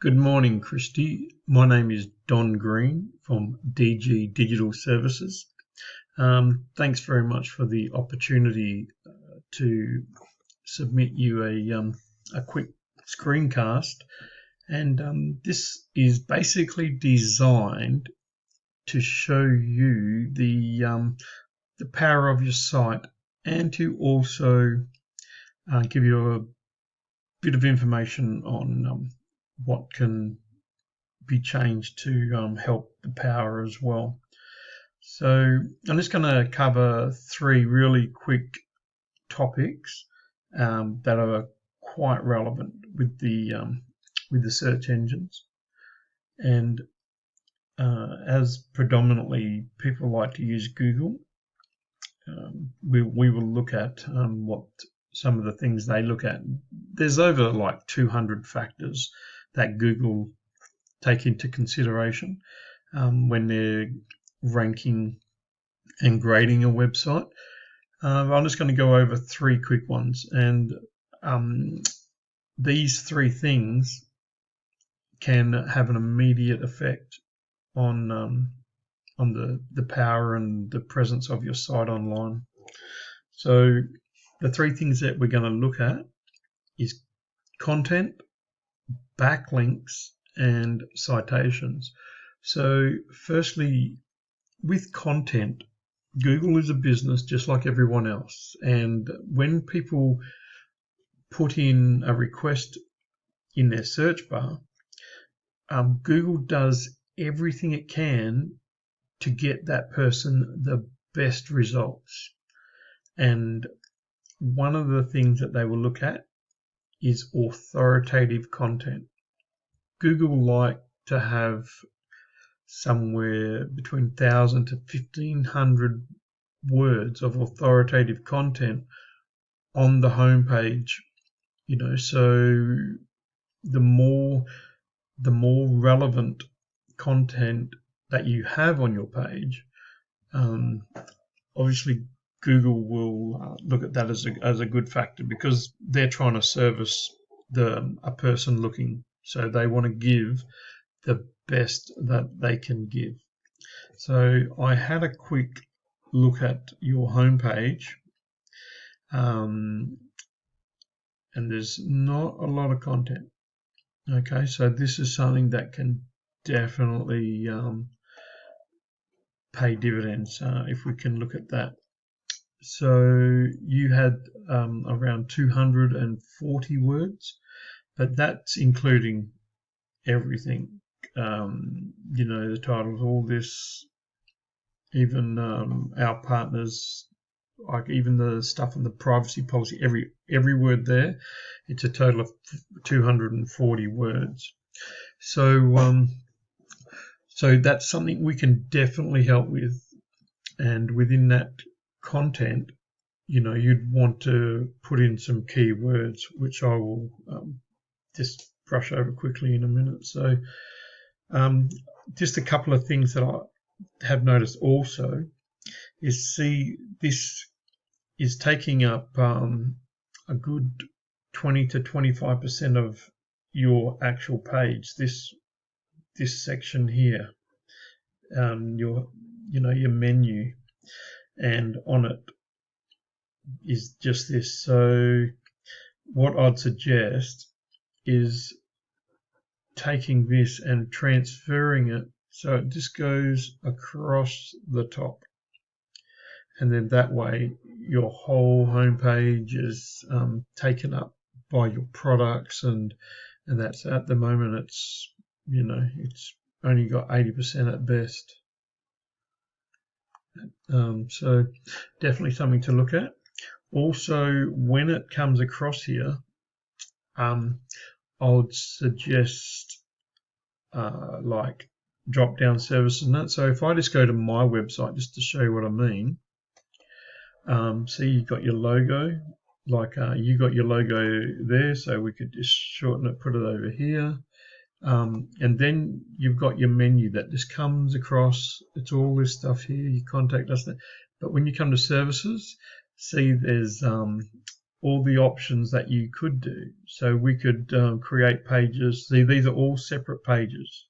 Good morning, Kristy. My name is Don Green from DG Digital Services. Thanks very much for the opportunity to submit you a quick screencast. And this is basically designed to show you the power of your site and to also give you a bit of information on what can be changed to help the power as well. So I'm just going to cover three really quick topics that are quite relevant with the search engines. And as predominantly people like to use Google, we will look at what some of the things they look at. There's over like 200 factors that Google take into consideration when they're ranking and grading a website. I'm just going to go over three quick ones, and these three things can have an immediate effect on the power and the presence of your site online. So the three things that we're going to look at is content, backlinks, and citations. So firstly, with content, Google is a business just like everyone else, and when people put in a request in their search bar, Google does everything it can to get that person the best results. And one of the things that they will look at is authoritative content. Google like to have somewhere between 1,000 to 1,500 words of authoritative content on the homepage. So the more relevant content that you have on your page, obviously Google will look at that as a good factor, because they're trying to service a person looking. So they want to give the best that they can give. So I had a quick look at your homepage, and there's not a lot of content. Okay, so this is something that can definitely pay dividends if we can look at that. So you had around 240 words, but that's including everything. The titles, all this, even our partners, like even the stuff in the privacy policy, every word there, it's a total of 240 words. So that's something we can definitely help with. And within that content, you'd want to put in some keywords, which I will just brush over quickly in a minute. So just a couple of things that I have noticed also is, this is taking up a good 20 to 25% of your actual page. This section here, your menu, and on it is just this. So what I'd suggest is taking this and transferring it so it just goes across the top, and then that way your whole homepage is taken up by your products, and that's, at the moment, it's only got 80% at best. So definitely something to look at. Also, when it comes across here, I would suggest like drop-down services and that. So if I just go to my website, just to show you what I mean, see, you've got your logo, you got your logo there, so we could just shorten it, put it over here. And then you've got your menu that just comes across. It's all this stuff here. You contact us. But when you come to services, see there's all the options that you could do. So we could create pages. See, these are all separate pages,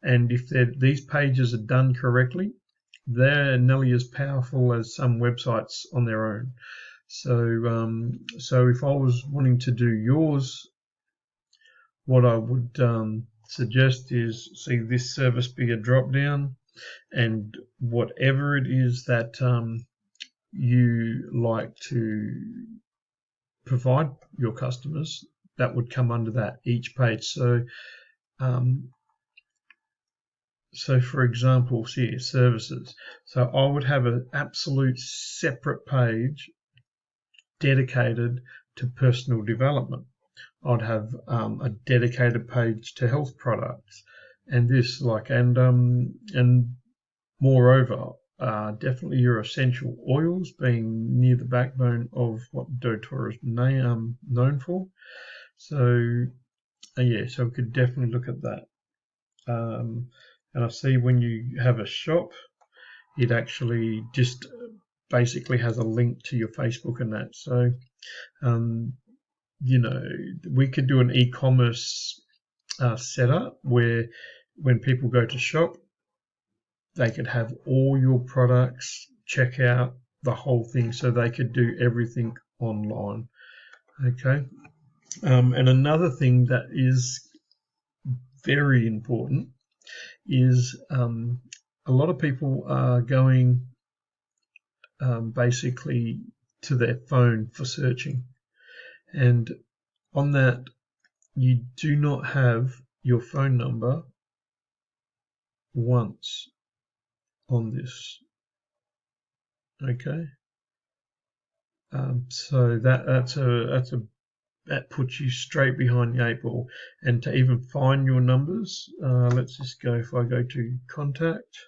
and if these pages are done correctly, they're nearly as powerful as some websites on their own. So if I was wanting to do yours, what I would suggest is, see this service be a drop down, and whatever it is that you like to provide your customers, that would come under that each page. So for example, see services. So I would have an absolute separate page dedicated to personal development. I'd have a dedicated page to health products, and this and moreover, definitely your essential oils being near the backbone of what doTERRA is known for. So so we could definitely look at that. And I see when you have a shop, it actually just basically has a link to your Facebook and that. So, we could do an e-commerce setup where when people go to shop, they could have all your products, check out the whole thing, so they could do everything online. Okay. And another thing that is very important is a lot of people are going basically to their phone for searching, and on that you do not have your phone number once on this. Okay, so that puts you straight behind the 8 ball. And to even find your numbers, let's just go, if I go to contact,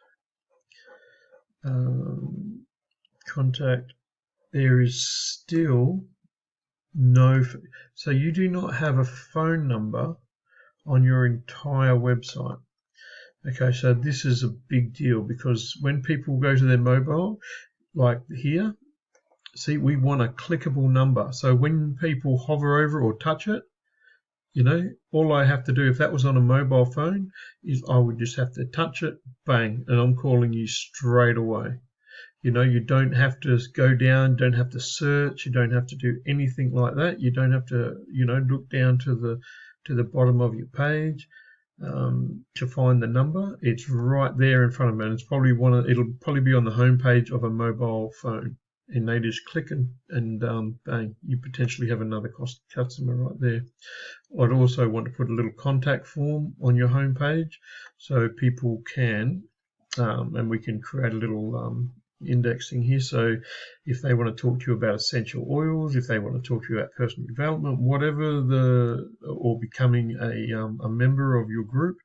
there is still no, so you do not have a phone number on your entire website. Okay, so this is a big deal, because when people go to their mobile, like here, see, we want a clickable number. So when people hover over or touch it, all I have to do, if that was on a mobile phone, is I would just have to touch it, bang, and I'm calling you straight away. You don't have to go down, don't have to search, you don't have to do anything like that. You don't have to, look down to the bottom of your page to find the number. It's right there in front of me, and it'll probably be on the home page of a mobile phone. And they just click and bang, you potentially have another customer right there. I'd also want to put a little contact form on your home page, so people can, and we can create a little indexing here. So if they want to talk to you about essential oils, if they want to talk to you about personal development, whatever or becoming a member of your group,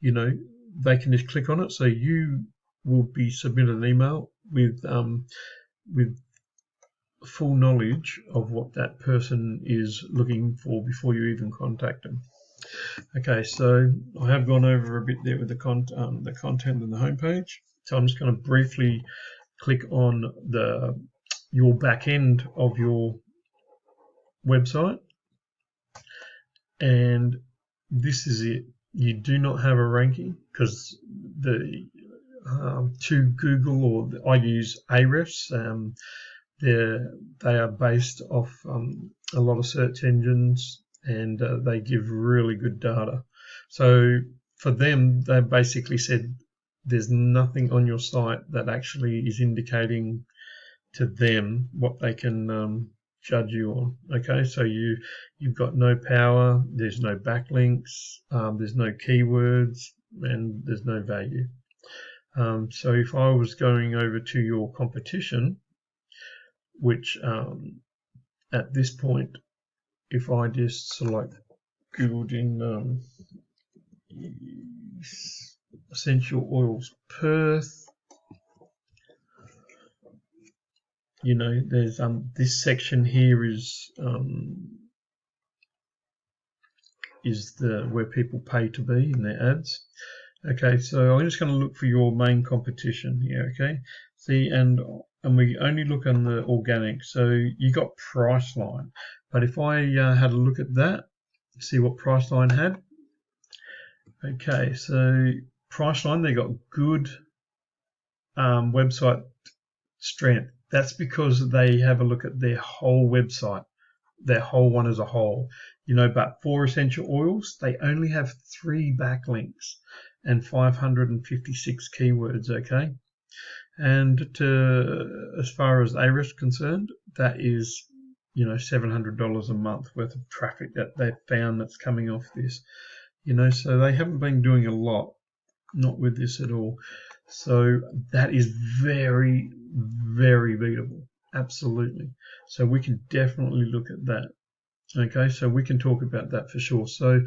they can just click on it. So you will be submitted an email with full knowledge of what that person is looking for before you even contact them. Okay, so I have gone over a bit there with the content and the homepage. So I'm just going to briefly click on your back end of your website, and this is it. You do not have a ranking, because to Google, or I use Ahrefs. They are based off a lot of search engines, and they give really good data. So for them, they basically said there's nothing on your site that actually is indicating to them what they can judge you on. Okay, so you've got no power, there's no backlinks, there's no keywords, and there's no value. So if I was going over to your competition, which at this point, if I just select Googled in essential oils Perth, there's this section here is where people pay to be in their ads. Okay, so I'm just going to look for your main competition here. Okay, see, and and we only look on the organic, so you got Priceline. But if I had a look at that, see what Priceline had. Okay, so Priceline, they got good website strength. That's because they have a look at their whole website, their whole one as a whole. But for essential oils, they only have 3 backlinks and 556 keywords, okay? And as far as Ahrefs concerned, that is, $700 a month worth of traffic that they've found that's coming off this. So they haven't been doing a lot, not with this at all. So that is very, very beatable, absolutely. So we can definitely look at that. Okay, so we can talk about that for sure. So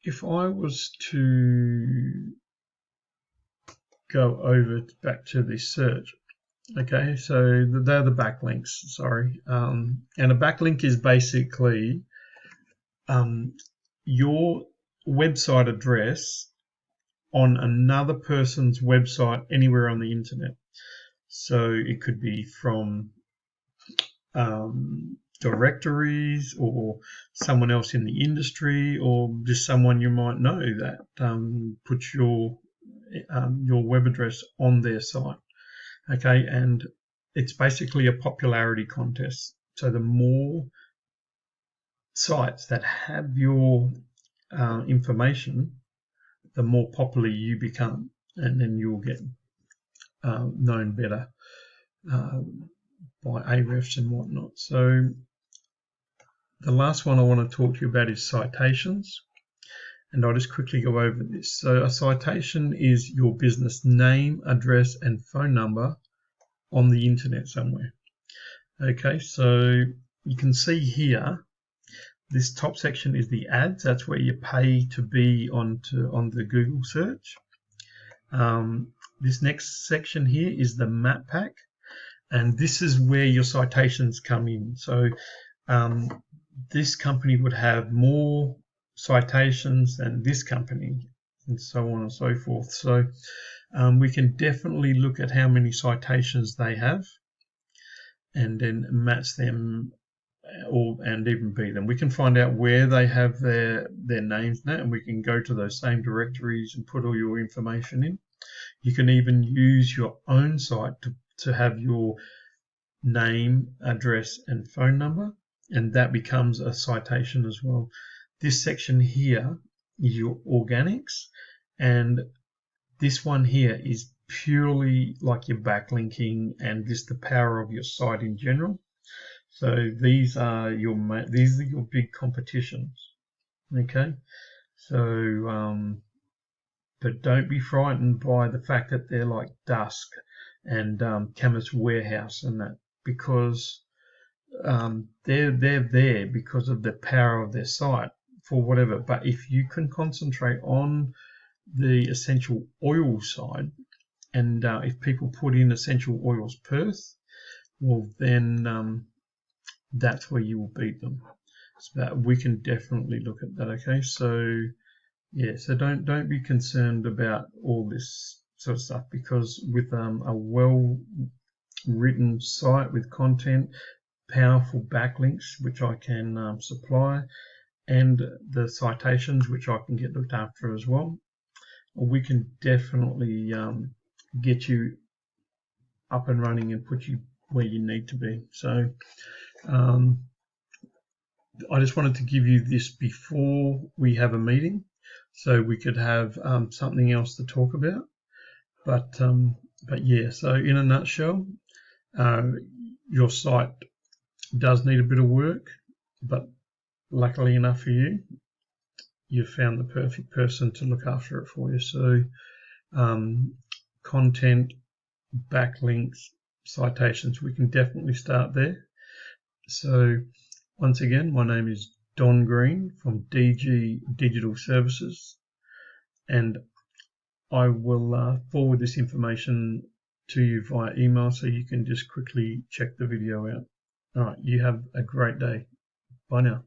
if I was to go over back to the search, okay, so they're the backlinks, sorry. And a backlink is basically your website address on another person's website anywhere on the internet. So it could be from directories or someone else in the industry, or just someone you might know that puts your web address on their site. Okay, and it's basically a popularity contest. So the more sites that have your information, the more popular you become, and then you'll get known better by Ahrefs and whatnot. So the last one I want to talk to you about is citations, and I'll just quickly go over this. So a citation is your business name, address, and phone number on the internet somewhere. Okay, so you can see here, this top section is the ads. That's where you pay to be on the Google search. This next section here is the map pack, and this is where your citations come in. So this company would have more citations than this company, and so on and so forth. So we can definitely look at how many citations they have and then match them, and even beat them. We can find out where they have their names now, and we can go to those same directories and put all your information in. You can even use your own site to have your name, address, and phone number, and that becomes a citation as well. This section here is your organics, and this one here is purely like your backlinking and just the power of your site in general. So these are your big competitions. Okay, so but don't be frightened by the fact that they're like Dusk and Chemist Warehouse and that, because they're there because of the power of their site for whatever. But if you can concentrate on the essential oil side, and if people put in essential oils Perth, well then that's where you will beat them. So that we can definitely look at that. Okay, so yeah, so don't be concerned about all this sort of stuff, because with a well written site with content, powerful backlinks which I can supply, and the citations which I can get looked after as well, we can definitely get you up and running and put you where you need to be. So I just wanted to give you this before we have a meeting, so we could have something else to talk about. But yeah, so in a nutshell, your site does need a bit of work, but luckily enough for you, you've found the perfect person to look after it for you. So content, backlinks, citations, we can definitely start there. So once again, my name is Don Green from DG Digital Services, and I will forward this information to you via email so you can just quickly check the video out. All right, you have a great day. Bye now.